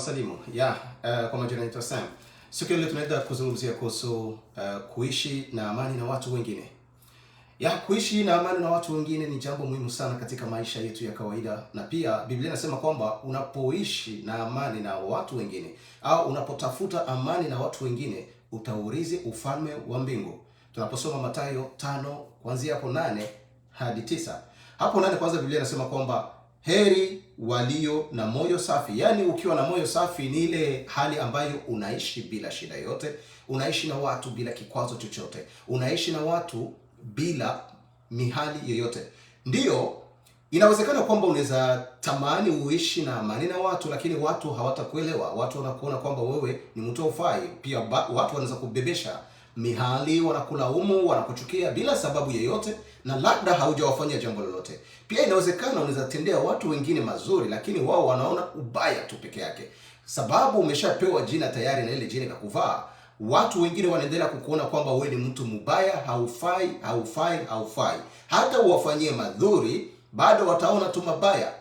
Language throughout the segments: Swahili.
Salimu. Kwa majina naitwa Sam. Siku ya leo tunaenda kuzungumzia kuhusu kuishi na amani na watu wengine. Kuishi na amani na watu wengine ni jambo muhimu sana katika maisha yetu ya kawaida, na pia Biblia inasema kwamba unapoishi na amani na watu wengine au unapotafuta amani na watu wengine utaurithi ufalme wa mbingu. Tunaposoma Mathayo 5 kuanzia hapo 8 hadi 9. Hapo 8 kwanza Biblia inasema kwamba heri walio na moyo safi. Yaani ukiwa na moyo safi ni ile hali ambayo unaishi bila shida yote, unaishi na watu bila kikwazo chochote, unaishi na watu bila mihali yoyote. Ndiyo, inawezekana kwamba unaweza tamani uishi na amani na watu, lakini watu hawatakuelewa. Watu wanakuona kwamba wewe ni mtu hufai. Pia watu wanaweza kubebesha mihali, wanakulaumu, wanakuchukia bila sababu yoyote, na labda haujawafanyia jambo lolote. Pia inawezekana unaweza tendea watu wengine mazuri, lakini wao wanaona ubaya tu peke yake. Sababu umeshapewa jina tayari, na ile jina ikakuvaa, watu wengine wanaendelea kukuona kwamba wewe ni mtu mbaya, haufai. Hata uwafanyie madhuri, bado wataona tu mabaya.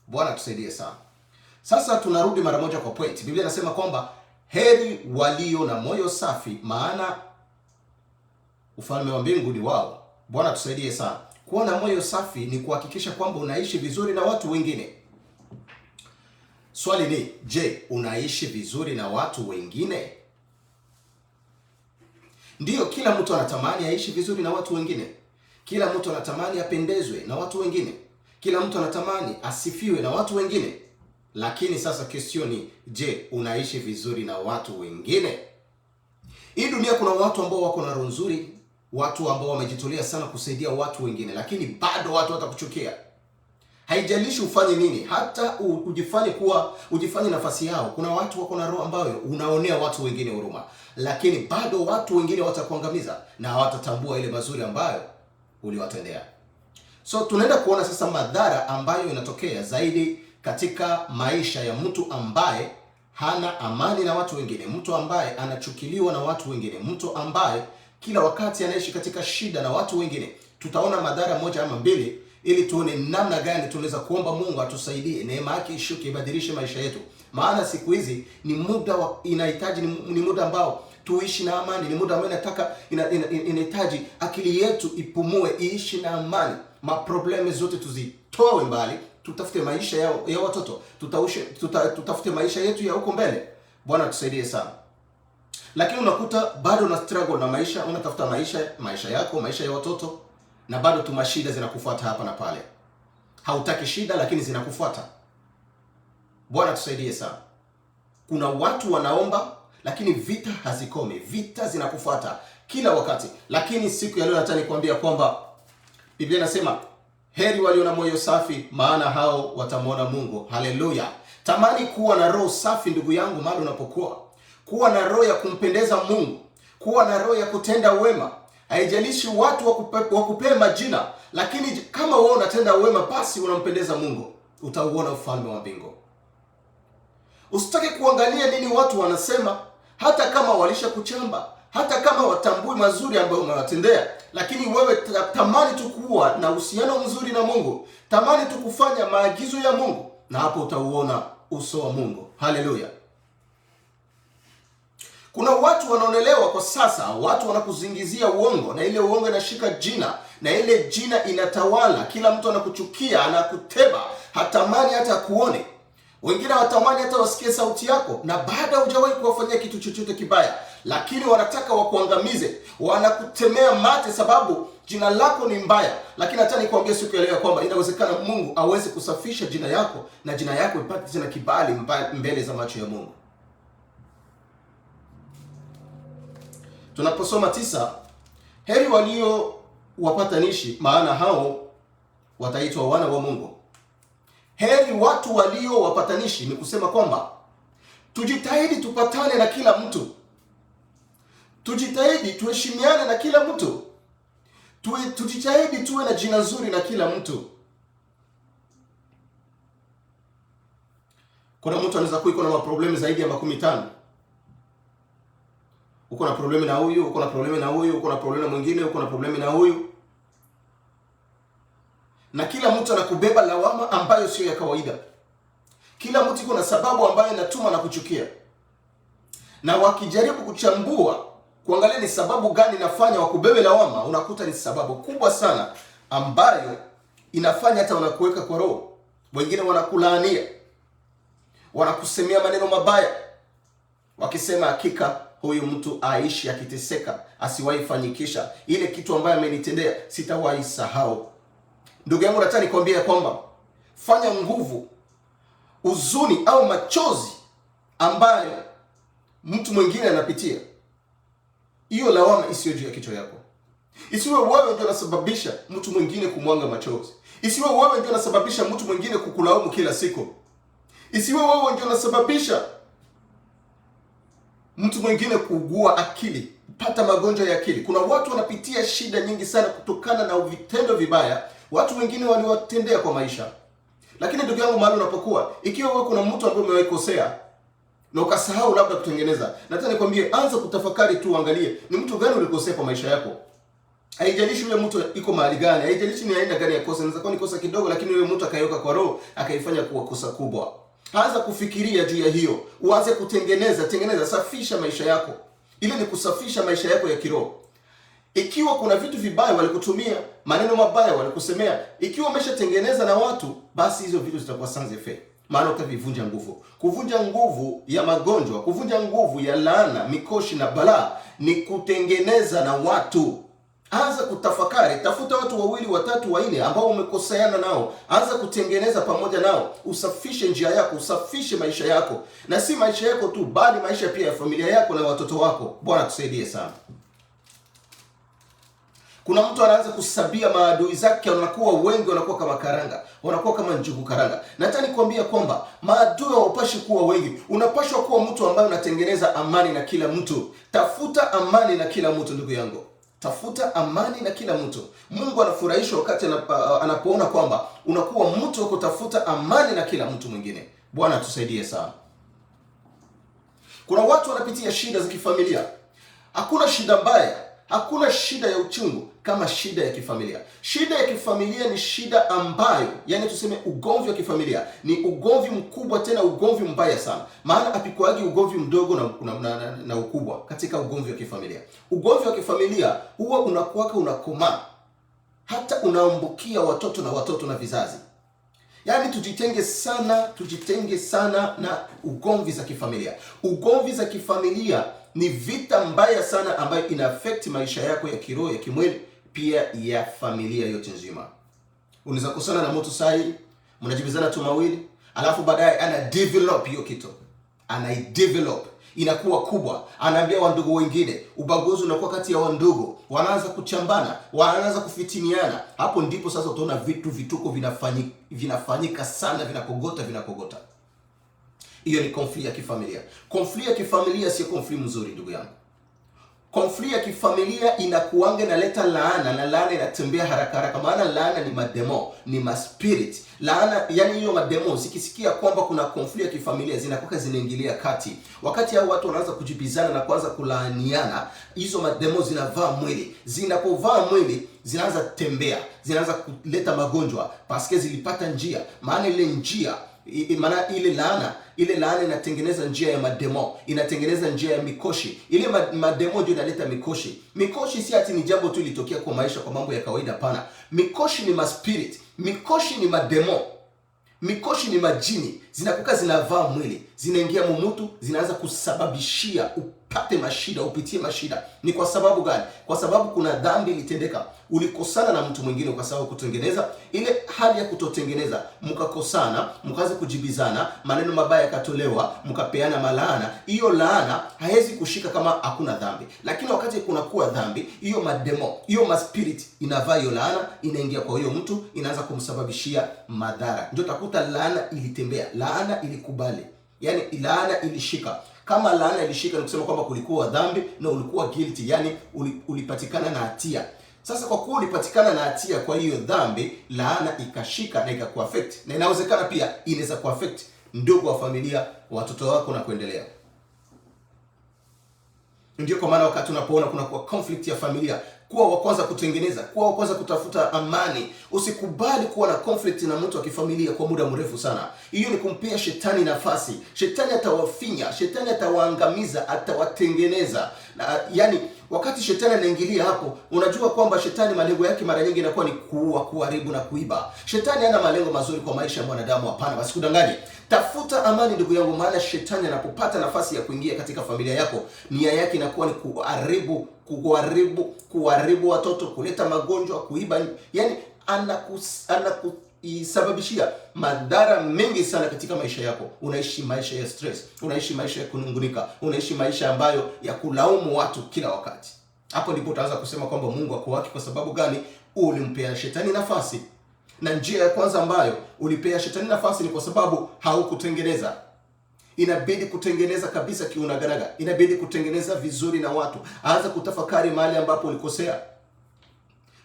Bwana tusaidie sana. Sasa tunarudi mara moja kwa point. Biblia inasema kwamba heri walio na moyo safi, maana ufalme wa mbingu ni wao. Bwana tusaidie sana. Kuwa na moyo safi ni kuhakikisha kwamba unaishi vizuri na watu wengine. Swali ni, je, unaishi vizuri na watu wengine? Ndiyo, kila mtu anatamani aishi vizuri na watu wengine. Kila mtu anatamani apendezwe na watu wengine. Kila mtu anatamani asifiwe na watu wengine. Lakini sasa question ni, je, unaishi vizuri na watu wengine? Hii dunia kuna watu ambao wako na roho nzuri, watu ambao wamejitolea sana kusaidia watu wengine, lakini bado watu watakuchukia. Haijalishi ufanye nini, hata ujifanye nafasi yao. Kuna watu wako na roho ambayo unaonea watu wengine huruma, lakini bado watu wengine watakuangamiza na hawatatambua ile mazuri ambayo uliwatendea. So tunaenda kuona sasa madhara ambayo inatokea zaidi katika maisha ya mtu ambaye hana amani na watu wengine, mtu ambaye anachukiliwa na watu wengine, mtu ambaye kila wakati anaishi katika shida na watu wengine. Tutaona madhara moja ama mbili ili tuone namna gani tunaweza kuomba Mungu atusaidie, neema yake ishuke, ibadilishe maisha yetu. Maana siku hizi ni muda inahitaji ni muda ambao tuishi na amani, ni muda ambao inahitaji akili yetu ipumue, iishi na amani. Maprobleme zote tuzitoe mbali, tutafute maisha ya watoto, tutafute maisha yetu ya huko mbele. Bwana tusaidie sana. Lakini unakuta bado una struggle na maisha, unatafuta maisha yako, maisha ya watoto, na bado tu mashida zinakufuata hapa na pale. Hautaki shida lakini zinakufuata. Bwana tusaidie sana. Kuna watu wanaomba lakini vita hazikomi, vita zinakufuata kila wakati. Lakini siku ya leo nataka nikwambia kwamba Biblia inasema heri walio na moyo safi, maana hao watamwona Mungu. Haleluya. Tamani kuwa na roho safi ndugu yangu mahali unapokuwa. Kuwa na roho ya kumpendeza Mungu, kuwa na roho ya kutenda wema. Haijalishi watu wakupee majina, lakini kama wewe unatenda wema basi unampendeza Mungu, utauona ufalme wa mbingu. Usitake kuangalia nini watu wanasema, hata kama walishakuchamba, hata kama watambui mazuri ambayo umewatendea, lakini wewe tamani tu kuwa na uhusiano mzuri na Mungu, tamani tu kufanya maagizo ya Mungu, na hapo utauona uso wa Mungu. Haleluya. Kuna watu wanaonelewa kwa sasa, watu wanakuzingizia uongo, na ile uongo inashika jina, na ile jina inatawala. Kila mtu anakuchukia, anakuteba, hatamani hata kuone. Wengine hawatamani hata wasikie sauti yako, na baada hujawahi kuwafanyia kitu chochote kibaya, lakini wanataka wakuangamize, wanakutemea mate sababu jina lako ni mbaya. Lakini hata nikwambia siku ya leo kwamba inawezekana Mungu aweze kusafisha jina yako, na jina yako ipate tena kibali mbele za macho ya Mungu. Tunaposoma 9, heri walio wapatanishi, maana hao wataitwa wana wa Mungu. Heri watu walio wapatanishi ni kusema kwamba tujitahidi tupatane na kila mtu. Tujitahidi tuheshimiane na kila mtu. Tujitahidi tuwe na jina nzuri na kila mtu. Kuna mtu anaweza kuwa na maproblemu zaidi ya 15. Uko na problemi na huyu, uko na problemi na huyu, uko na problemi na mwingine, uko na problemi na huyu. Na kila mtu anakubeba lawama ambayo sio ya kawaida. Kila mtu iko na sababu ambayo inatuma na kuchukia, na wakijaribu kuchambua kuangalia ni sababu gani inafanya wakubebe lawama, unakuta ni sababu kubwa sana ambayo inafanya hata wanakuweka kwa roho. Wengine wanakulaania, wanakusemea maneno mabaya, wakisema hakika huyu mtu aishi akiteseka, asiwahi fanyikisha ile kitu ambayo amenitendea, sitawahi sahau. Ndugu yangu, nataka nikwambie kwamba fanya nguvu uzuni au machozi ambayo mtu mwingine anapitia, hiyo lawama isiyo juu ya kichwa yako. Isiwe wewe ndio unasababisha mtu mwingine kumwanga machozi. Isiwe wewe ndio unasababisha mtu mwingine kukulaumu kila siku. Isiwe wewe ndio unasababisha mtu mwingine kuugua akili, pata magonjwa ya akili. Kuna watu wanapitia shida nyingi sana kutokana na vitendo vibaya watu wengine waliwatendea kwa maisha. Lakini ndugu yangu, mahali unapokuwa, ikiwa wewe kuna mtu ambaye umewekosea na ukasahau labda kutengeneza, nataka nikwambie, anza kutafakari tu, angalie ni mtu gani ulikosea kwa maisha yako. Haijalishi yule mtu iko mahali gani, haijalishi ni aina gani ya kosa. Inaweza kuwa ni kosa kidogo, lakini yule mtu akaiweka kwa roho, akaifanya kuwa kosa kubwa. Anza kufikiria juu ya hiyo, uanze tengeneza, safisha maisha yako. Ile ni kusafisha maisha yako ya kiroho. Ikiwa kuna vitu vibaya walikutumia, maneno mabaya walikusemea, ikiwa umeshatengeneza na watu, basi hizo vitu zitakuwa sans effet, maana utavivunja nguvu. Kuvunja nguvu ya magonjwa, kuvunja nguvu ya laana, mikoshi na balaa ni kutengeneza na watu. Anza kutafakari, tafuta watu 2, 3, 4 ambao umekoseana nao, anza kutengeneza pamoja nao, usafishe njia yako, usafishe maisha yako, na si maisha yako tu, bali maisha pia ya familia yako na watoto wako. Bwana tusaidie sana. Kuna mtu anaanza kusabia maadui zake, wanakuwa wengi, wanakuwa kama karanga, wanakuwa kama njugu karanga. Nataka nikwambia kwamba maadui hawapashi kuwa wengi. Unapashwa kuwa mtu ambaye unatengeneza amani na kila mtu. Tafuta amani na kila mtu, ndugu yangu. Tafuta amani na kila mtu. Mungu anafurahishwa wakati anapoona kwamba unakuwa mtu wa kutafuta amani na kila mtu mwingine. Bwana tusaidie sana. Kuna watu wanapitia shida za kifamilia. Hakuna shida mbaya, hakuna shida ya uchungu kama shida ya kifamilia. Shida ya kifamilia ni shida ambayo, yani tuseme ugomvi wa kifamilia ni ugomvi mkubwa, tena ugomvi mbaya sana. Maana apikuagi ugomvi mdogo na ukubwa katika ugomvi wa kifamilia. Ugomvi wa kifamilia huwa unakomaa, hata unaambukia watoto na vizazi. Yani tujitenge sana na ugomvi za kifamilia. Ugomvi za kifamilia ni vita mbaya sana ambayo ina affect maisha yako ya kiroho, ya kimwili, pia ya familia yote nzima. Unaweza kusana na mtu sahi, mnajibizana tu mawili, alafu baadaye ana develop hiyo kitu. Inakuwa kubwa, anaambia wandugu wengine, ubaguzi unakuwa kati ya wandugu, wanaanza kuchambana, wanaanza kufitiniana. Hapo ndipo sasa utaona vituko vinafanyika sana, vinakogota. Hiyo ni konflikt ya kifamilia. Konflikt ya kifamilia sio konflikt mzuri, ndugu yangu. Konflikt ya kifamilia inakuanga inaleta laana, na laana inatembea haraka, maana laana ni mademo, ni maspirit. Laana, yani hiyo mademo zikisikia kwamba kuna konflikt ya kifamilia, zinakuwa zinaingilia kati. Wakati hao watu wanaanza kujibizana na kuanza kulaaniana, hizo mademo zinavaa mwili. Zinapovaa mwili, zinaanza tembea, zinaanza kuleta magonjwa, paske zilipata njia. Maana ile njia, maana ile laana inatengeneza njia ya mademo, inatengeneza njia ya mikoshi. Ile mademo ndio inaleta mikoshi. Mikoshi si ati ni jambo tu litokea kwa maisha, kwa mambo ya kawaida, pana. Mikoshi ni maspirit, mikoshi ni mademo, mikoshi ni majini. Zinakuka zinavaa mwili, zinaingia mumutu, zinaanza kusababishia upate mashida, upitie mashida. Ni kwa sababu gani? Kwa sababu kuna dhambi ilitendeka. Ulikosana na mtu mwingine kwa sababu kutengeneza ile hali ya kutotengeneza, mkakosana, mkaanza kujibizana, maneno mabaya yakatolewa, mkapeana malaana. Hiyo laana haiwezi kushika kama hakuna dhambi. Lakini wakati kuna kuwa dhambi, hiyo mademo, hiyo maspirit inavaa hiyo laana, inaingia kwa hiyo mtu, inaanza kumsababishia madhara. Ndio utakuta laana ilitembea, laana ilikubali. Yani laana ilishika. Kama laana ilishika ni kusema kwamba kulikuwa dhambi na ulikuwa guilty, yani ulipatikana na hatia. Sasa kwa kuwa ulipatikana na hatia kwa hiyo dhambi, laana ikashika na ikakuaffect. Na inawezekana pia inaweza kuaffect ndugu wa familia, watoto wako na kuendelea. Ndio kwa maana wakati unapoona kuna kwa conflict ya familia, kuwa wa kwanza kutengeneza, kuwa wa kwanza kutafuta amani. Usikubali kuwa na conflict na mtu wa kifamilia kwa muda mrefu sana. Hiyo ni kumpea shetani nafasi. Shetani atawafinya, shetani atawaangamiza, atawatengeneza. Na yani wakati shetani anaingilia hapo, unajua kwamba shetani malengo yake mara nyingi inakuwa ni kuua, kuharibu na kuiba. Shetani hana malengo mazuri kwa maisha ya mwanadamu, hapana. Basi kudanganye. Tafuta amani ndugu yangu, maana shetani anapopata nafasi ya kuingia katika familia yako, nia yake inakuwa ni kuharibu watoto, kuleta magonjwa, kuiba. Yani anakusababishia madhara mengi sana katika maisha yako. Unaishi maisha ya stress, unaishi maisha ya kunungunika, unaishi maisha ambayo ya kulaumu watu kila wakati. Hapo ndipo utaanza kusema kwamba Mungu ako wapi. Kwa sababu gani? Ulimpea shetani nafasi. Na njia ya kwanza ambayo ulipea shetani nafasi ni kwa sababu haukutengeneza. Inabidi kutengeneza kabisa kiunaganaga. Inabidi kutengeneza vizuri na watu. Anza kutafakari mahali ambapo ulikosea.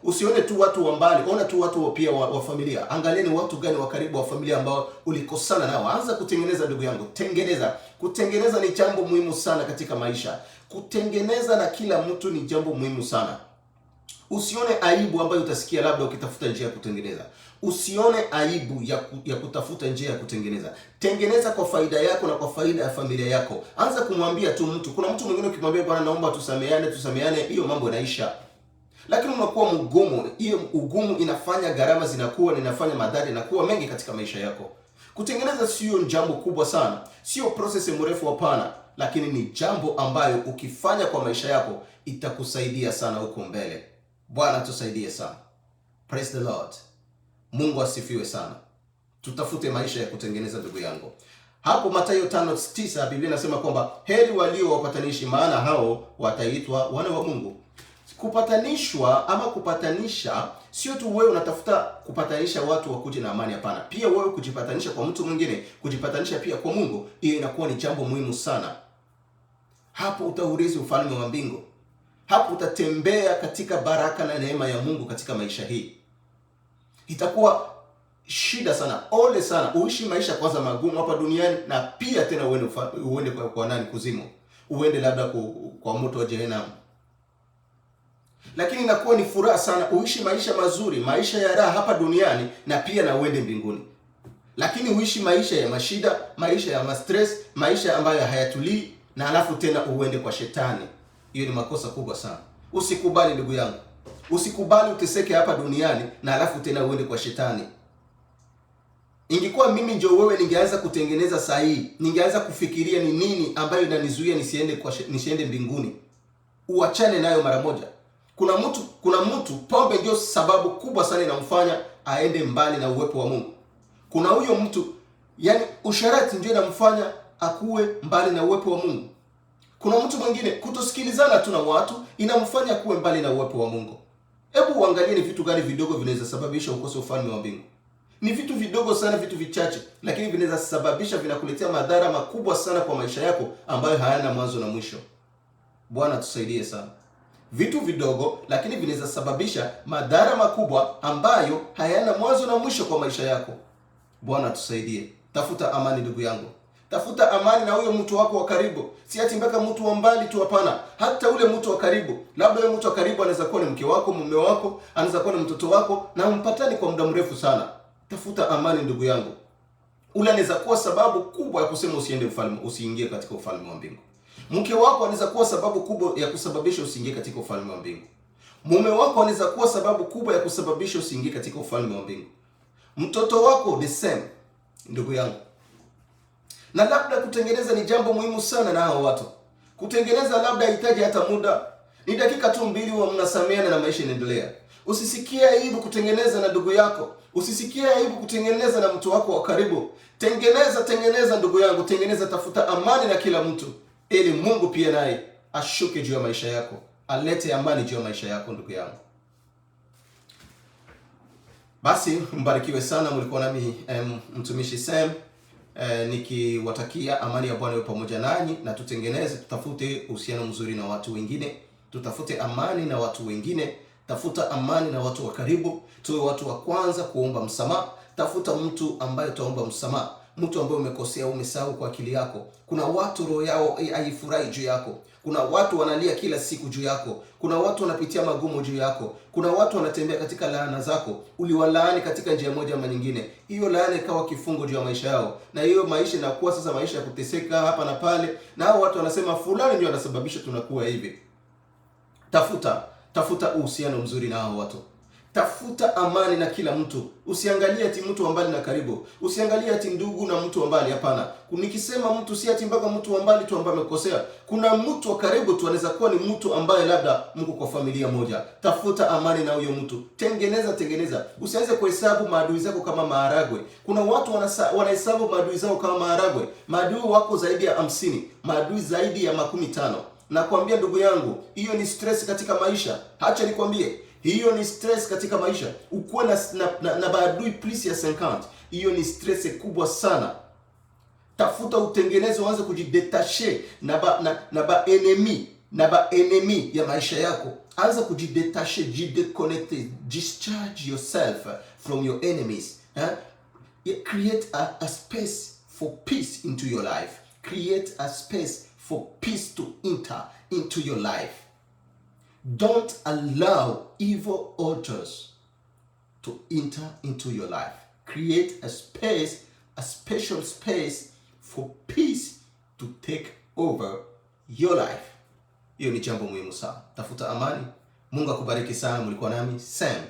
Usione tu watu wa mbali, ona tu watu pia wa familia. Angalia ni watu gani wa karibu wa familia ambao ulikosana nao. Anza kutengeneza ndugu yangu. Tengeneza. Kutengeneza ni jambo muhimu sana katika maisha. Kutengeneza na kila mtu ni jambo muhimu sana. Usione aibu ambayo utasikia labda ukitafuta njia ya kutengeneza. Usione aibu ya kutafuta njia ya kutengeneza. Tengeneza kwa faida yako na kwa faida ya familia yako. Anza kumwambia tu mtu. Kuna mtu mwingine ukimwambia bwana naomba tusameane, hiyo mambo inaisha. Lakini unakuwa mgumu. Hiyo ugumu inafanya gharama zinakuwa, inafanya madhara inakuwa mengi katika maisha yako. Kutengeneza sio jambo kubwa sana. Sio process mrefu, hapana. Lakini ni jambo ambayo ukifanya kwa maisha yako itakusaidia sana huko mbele. Bwana tusaidie sana. Praise the Lord. Mungu asifiwe sana. Tutafute maisha ya kutengeneza ndugu yangu. Hapo Mathayo 5:9 Biblia inasema kwamba heri walio wapatanishi, maana hao wataitwa wana wa Mungu. Kupatanishwa ama kupatanisha sio tu wewe unatafuta kupatanisha watu wakuje na amani, hapana. Pia wewe kujipatanisha kwa mtu mwingine, kujipatanisha pia kwa Mungu, hiyo inakuwa ni jambo muhimu sana. Hapo utaurithi ufalme wa mbingu. Hapo utatembea katika baraka na neema ya Mungu katika maisha hii. Itakuwa shida sana, ole sana uishi maisha kwanza magumu hapa duniani, na pia tena uende kwa nani? Kuzimu. Uende labda kwa moto wa jehanamu. Lakini inakuwa ni furaha sana uishi maisha mazuri, maisha ya raha hapa duniani, na pia na uende mbinguni. Lakini uishi maisha ya mashida, maisha ya stress, maisha ambayo hayatulii, na alafu tena uende kwa shetani. Hiyo ni makosa kubwa sana. Usikubali ndugu yangu. Usikubali uteseke hapa duniani na alafu tena uende kwa shetani. Ingekuwa mimi ndio wewe, ningeanza kutengeneza sahihi. Ningeanza kufikiria ni nini ambayo inanizuia nisiende mbinguni. Uachane nayo mara moja. Kuna mtu pombe ndio sababu kubwa sana inamfanya aende mbali na uwepo wa Mungu. Kuna huyo mtu yani usharati ndio inamfanya akuwe mbali na uwepo wa Mungu. Kuna mtu mwingine kutosikilizana tu na watu inamfanya kuwe mbali na uwepo wa Mungu. Hebu uangalie ni vitu gani vidogo vinaweza sababisha ukose ufalme wa mbingu. Ni vitu vidogo sana, vitu vichache, lakini vinaweza sababisha, vinakuletea madhara makubwa sana kwa maisha yako ambayo hayana mwanzo na mwisho. Bwana tusaidie sana. Vitu vidogo lakini vinaweza sababisha madhara makubwa ambayo hayana mwanzo na mwisho kwa maisha yako. Bwana tusaidie. Tafuta amani ndugu yangu. Tafuta amani na huyo mtu wako wa karibu. Si ati mpaka mtu wa mbali tu, hapana. Hata ule mtu wa karibu. Labda yule mtu wa karibu anaweza kuwa ni mke wako, mume wako, anaweza kuwa ni mtoto wako, na mpatani kwa muda mrefu sana. Tafuta amani ndugu yangu. Ule anaweza kuwa sababu kubwa ya kusema usiingie katika ufalme wa mbingu. Mke wako anaweza kuwa sababu kubwa ya kusababisha usiingie katika ufalme wa mbingu. Mume wako anaweza kuwa sababu kubwa ya kusababisha usiingie katika ufalme wa mbingu. Mtoto wako the same ndugu yangu. Na labda kutengeneza ni jambo muhimu sana na hao watu. Kutengeneza labda hitaji hata muda. Ni dakika tu 2 wa mnasameana na maisha yanaendelea. Usisikie aibu kutengeneza na ndugu yako. Usisikie aibu kutengeneza na mtu wako wa karibu. Tengeneza ndugu yangu, tengeneza, tafuta amani na kila mtu. Ili Mungu pia naye ashuke juu ya maisha yako. Alete amani juu ya maisha yako ndugu yangu. Basi mbarikiwe sana. Mlikuwa nami mtumishi Sam. Nikiwatakia amani ya Bwana iwe pamoja nanyi, na tutafute uhusiano mzuri na watu wengine. Tutafute amani na watu wengine. Tafuta amani na watu wa karibu. Tuwe watu wa kwanza kuomba msamaha. Tafuta mtu ambaye utaomba msamaha. mtu ambaye umekosea, umesahau kwa akili yako. Kuna watu roho yao haifurahi juu yako. Kuna watu wanalia kila siku juu yako. Kuna watu wanapitia magumu juu yako. Kuna watu wanatembea katika laana zako. Uliwalaani katika njia moja ama nyingine. Hiyo laana ikawa kifungo juu ya maisha yao. Na hiyo maisha inakuwa sasa maisha ya kuteseka hapa na pale. Na hao watu wanasema fulani ndio anasababisha tunakuwa hivi. Tafuta uhusiano mzuri na hao watu. Tafuta amani na kila mtu. Usiangalie ati mtu wa mbali na karibu. Usiangalie ati ndugu na mtu wa mbali, hapana. Nikisema mtu si ati mpaka mtu wa mbali tu ambaye amekosea. Kuna mtu wa karibu tu, anaweza kuwa ni mtu ambaye labda mko kwa familia moja. Tafuta amani na huyo mtu. Tengeneza. Usianze kuhesabu maadui zako kama maharagwe. Kuna watu wanahesabu maadui zao kama maharagwe. Maadui wako zaidi ya 50, maadui zaidi ya 15. Nakwambia ndugu yangu, hiyo ni stress katika maisha. Acha nikwambie, hiyo ni stress katika maisha. Ukuwe na maadui plus ya 50. Hiyo ni stress kubwa sana. Tafuta utengeneze, uanze kujidetache na enemy ya maisha yako. Anza kujidetache, jideconnect, discharge yourself from your enemies. Create a space for peace into your life. Create a space for peace to enter into your life. Don't allow evil altars to enter into your life. Create a space, a special space for peace to take over your life. Hiyo ni jambo muhimu sana. Tafuta amani. Mungu akubariki sana. Mlikuwa nami Sam.